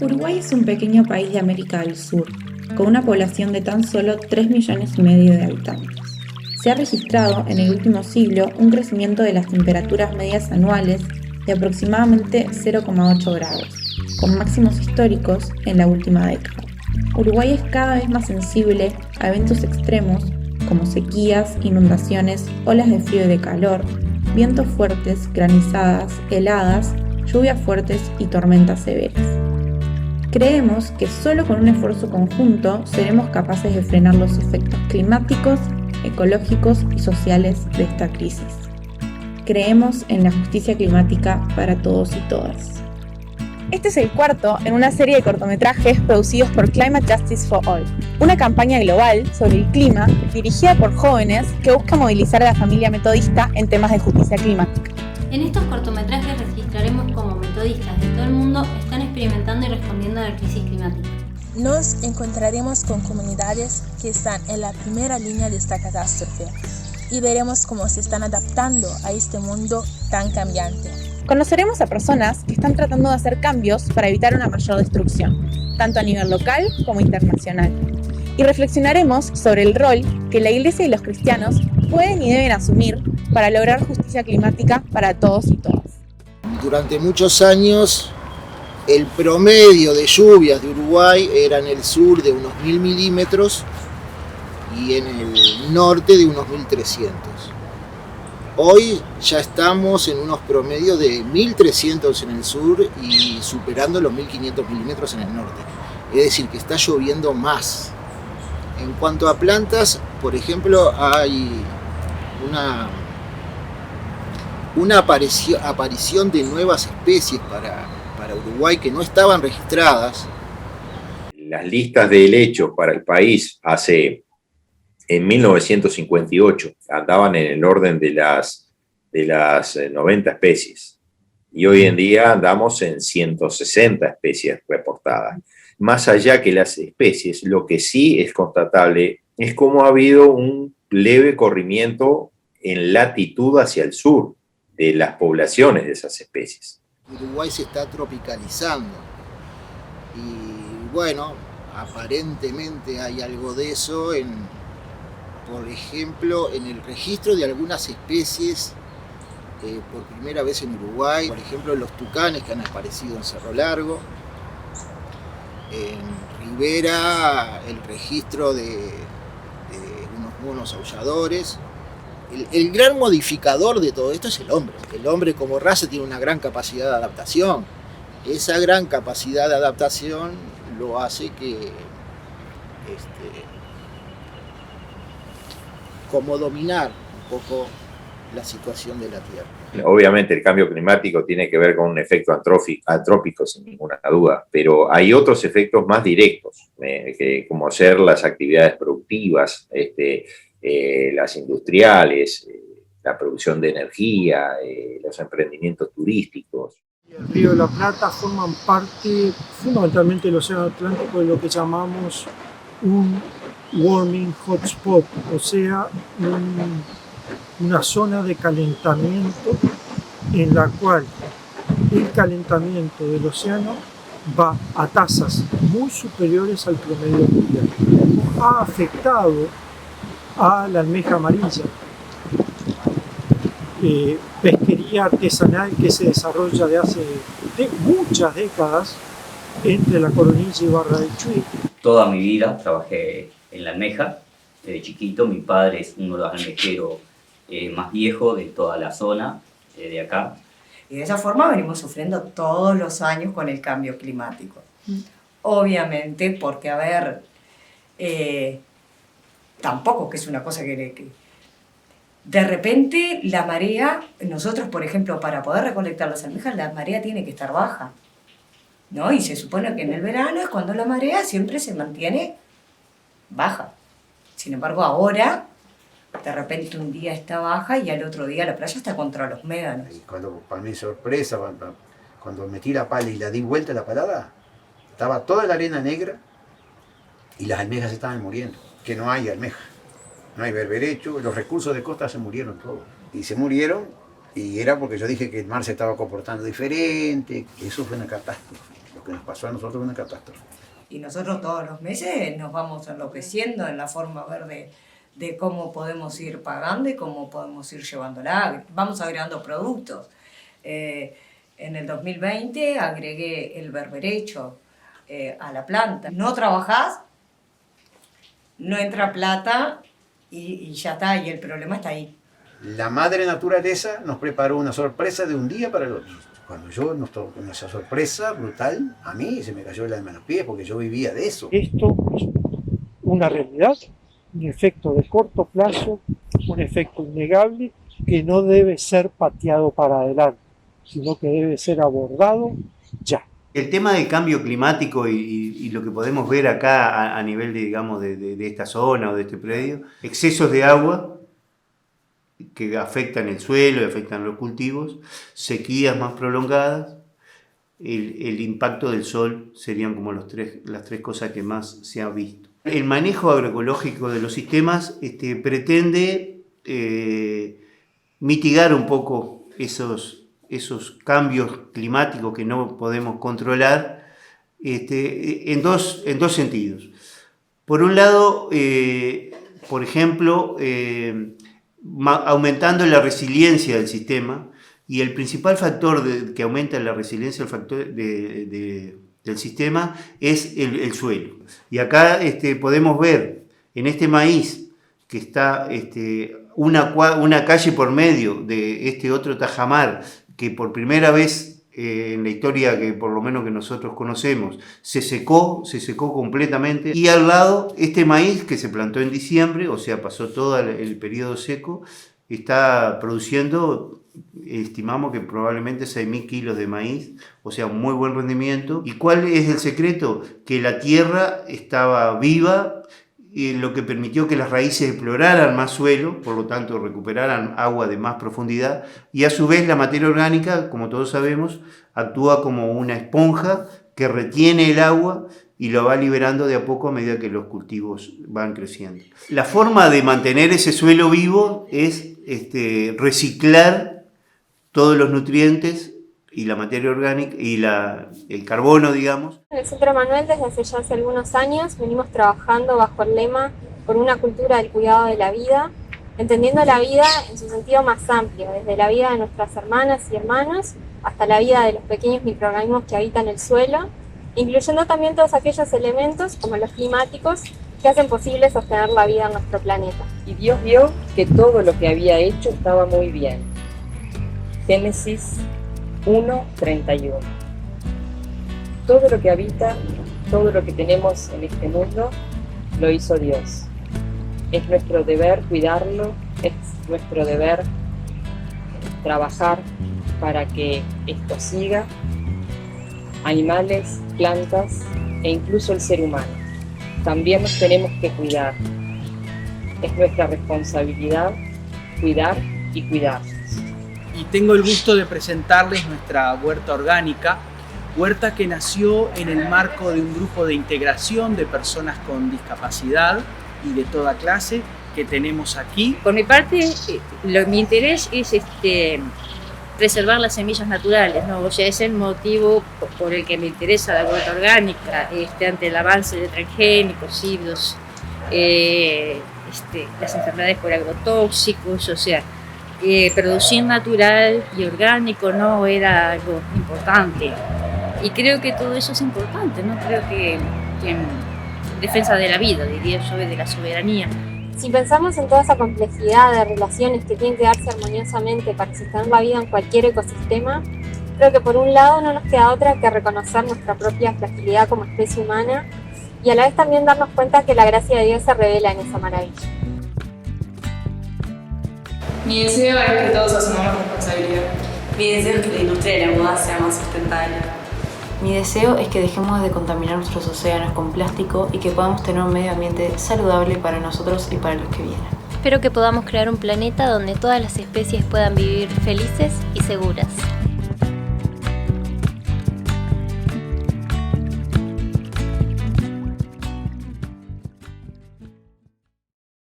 Uruguay es un pequeño país de América del Sur, con una población de tan solo 3,5 millones de habitantes. Se ha registrado en el último siglo un crecimiento de las temperaturas medias anuales de aproximadamente 0,8 grados, con máximos históricos en la última década. Uruguay es cada vez más sensible a eventos extremos como sequías, inundaciones, olas de frío y de calor, vientos fuertes, granizadas, heladas, lluvias fuertes y tormentas severas. Creemos que solo con un esfuerzo conjunto seremos capaces de frenar los efectos climáticos, ecológicos y sociales de esta crisis. Creemos en la justicia climática para todos y todas. Este es el cuarto en una serie de cortometrajes producidos por Climate Justice for All, una campaña global sobre el clima dirigida por jóvenes que busca movilizar a la familia metodista en temas de justicia climática. En estos cortometrajes registraremos cómo metodistas de todo el mundo están experimentando y respondiendo a la crisis climática. Nos encontraremos con comunidades que están en la primera línea de esta catástrofe y veremos cómo se están adaptando a este mundo tan cambiante. Conoceremos a personas que están tratando de hacer cambios para evitar una mayor destrucción, tanto a nivel local como internacional. Y reflexionaremos sobre el rol que la Iglesia y los cristianos pueden y deben asumir para lograr justicia climática para todos y todas. Durante muchos años, el promedio de lluvias de Uruguay era en el sur de unos 1.000 milímetros y en el norte de unos 1.300. Hoy ya estamos en unos promedios de 1.300 en el sur y superando los 1.500 milímetros en el norte. Es decir, que está lloviendo más. En cuanto a plantas, por ejemplo, hay una aparición de nuevas especies para Uruguay que no estaban registradas. Las listas de helechos para el país en 1958 andaban en el orden de las 90 especies y hoy en día andamos en 160 especies reportadas. Más allá que las especies, lo que sí es constatable es cómo ha habido un leve corrimiento en latitud hacia el sur de las poblaciones de esas especies. Uruguay se está tropicalizando y bueno, aparentemente hay algo de eso por ejemplo, en el registro de algunas especies por primera vez en Uruguay, por ejemplo los tucanes que han aparecido en Cerro Largo, en Rivera el registro de unos monos aulladores. El gran modificador de todo esto es el hombre. El hombre como raza tiene una gran capacidad de adaptación. Esa gran capacidad de adaptación lo hace que como dominar un poco la situación de la Tierra. Obviamente el cambio climático tiene que ver con un efecto antrópico sin ninguna duda, pero hay otros efectos más directos, como ser las actividades productivas, las industriales, la producción de energía, los emprendimientos turísticos. El Río de la Plata forman parte fundamentalmente del Océano Atlántico de lo que llamamos un warming hotspot, o sea, una zona de calentamiento en la cual el calentamiento del océano va a tasas muy superiores al promedio mundial. Ha afectado a la almeja amarilla, pesquería artesanal que se desarrolla de hace muchas décadas entre La Coronilla y Barra del Chuy. Toda mi vida trabajé en la almeja. Desde chiquito mi padre es uno de los almejeros más viejos de toda la zona de acá. Y de esa forma venimos sufriendo todos los años con el cambio climático. Obviamente, porque, a ver, tampoco que es una cosa que de repente la marea, nosotros, por ejemplo, para poder recolectar las almejas, la marea tiene que estar baja, ¿no? Y se supone que en el verano es cuando la marea siempre se mantiene baja. Sin embargo, ahora, de repente un día está baja y al otro día la playa está contra los médanos. Y cuando, para mi sorpresa, cuando metí la pala y la di vuelta a la parada, estaba toda la arena negra y las almejas estaban muriendo, que no hay almeja, no hay berberecho, los recursos de costa se murieron todos. Y se murieron y era porque yo dije que el mar se estaba comportando diferente, eso fue una catástrofe. Los que nos pasó a nosotros una catástrofe. Y nosotros todos los meses nos vamos enloqueciendo en la forma verde de cómo podemos ir pagando y cómo podemos ir llevándola. Vamos agregando productos. En el 2020 agregué el berberecho a la planta. No trabajás, no entra plata y ya está, y el problema está ahí. La madre naturaleza nos preparó una sorpresa de un día para el otro. Cuando yo nos tocó con esa sorpresa brutal, a mí se me cayó el alma a los pies porque yo vivía de eso. Esto es una realidad, un efecto de corto plazo, un efecto innegable que no debe ser pateado para adelante, sino que debe ser abordado ya. El tema del cambio climático y lo que podemos ver acá a nivel de, digamos, de esta zona o de este predio, excesos de agua que afectan el suelo y afectan los cultivos, sequías más prolongadas, el impacto del sol serían como las tres cosas que más se han visto. El manejo agroecológico de los sistemas pretende mitigar un poco esos cambios climáticos que no podemos controlar en dos sentidos. Por un lado, por ejemplo, aumentando la resiliencia del sistema, y el principal factor que aumenta la resiliencia del sistema es el suelo. Y acá podemos ver en este maíz que está una calle por medio de este otro tajamar que por primera vez en la historia que por lo menos que nosotros conocemos se secó completamente, y al lado este maíz que se plantó en diciembre, o sea pasó todo el periodo seco, está produciendo, estimamos que probablemente 6.000 kilos de maíz, o sea un muy buen rendimiento. ¿Y cuál es el secreto? Que la tierra estaba viva, lo que permitió que las raíces exploraran más suelo, por lo tanto recuperaran agua de más profundidad, y a su vez la materia orgánica, como todos sabemos, actúa como una esponja que retiene el agua y lo va liberando de a poco a medida que los cultivos van creciendo. La forma de mantener ese suelo vivo es reciclar todos los nutrientes y la materia orgánica y el carbono, digamos. En el Centro Manuel, desde hace algunos años, venimos trabajando bajo el lema por una cultura del cuidado de la vida, entendiendo la vida en su sentido más amplio, desde la vida de nuestras hermanas y hermanos hasta la vida de los pequeños microorganismos que habitan el suelo, incluyendo también todos aquellos elementos, como los climáticos, que hacen posible sostener la vida en nuestro planeta. Y Dios vio que todo lo que había hecho estaba muy bien. Génesis 1:31. Todo lo que habita, todo lo que tenemos en este mundo, lo hizo Dios. Es nuestro deber cuidarlo, es nuestro deber trabajar para que esto siga. Animales, plantas e incluso el ser humano. También nos tenemos que cuidar. Es nuestra responsabilidad cuidar y cuidarnos. Y tengo el gusto de presentarles nuestra huerta orgánica, huerta que nació en el marco de un grupo de integración de personas con discapacidad y de toda clase que tenemos aquí. Por mi parte, mi interés es preservar las semillas naturales, ¿no? O sea, es el motivo por el que me interesa la huerta orgánica, ante el avance de transgénicos, híbridos, las enfermedades por agrotóxicos, o sea, producir natural y orgánico no era algo importante, y creo que todo eso es importante, ¿no? Creo que en defensa de la vida, diría yo, de la soberanía. Si pensamos en toda esa complejidad de relaciones que tienen que darse armoniosamente para sostener la vida en cualquier ecosistema, creo que por un lado no nos queda otra que reconocer nuestra propia fragilidad como especie humana y a la vez también darnos cuenta que la gracia de Dios se revela en esa maravilla. Mi deseo es que todos asumamos responsabilidad. Mi deseo es que la industria de la moda sea más sustentable. Mi deseo es que dejemos de contaminar nuestros océanos con plástico y que podamos tener un medio ambiente saludable para nosotros y para los que vienen. Espero que podamos crear un planeta donde todas las especies puedan vivir felices y seguras.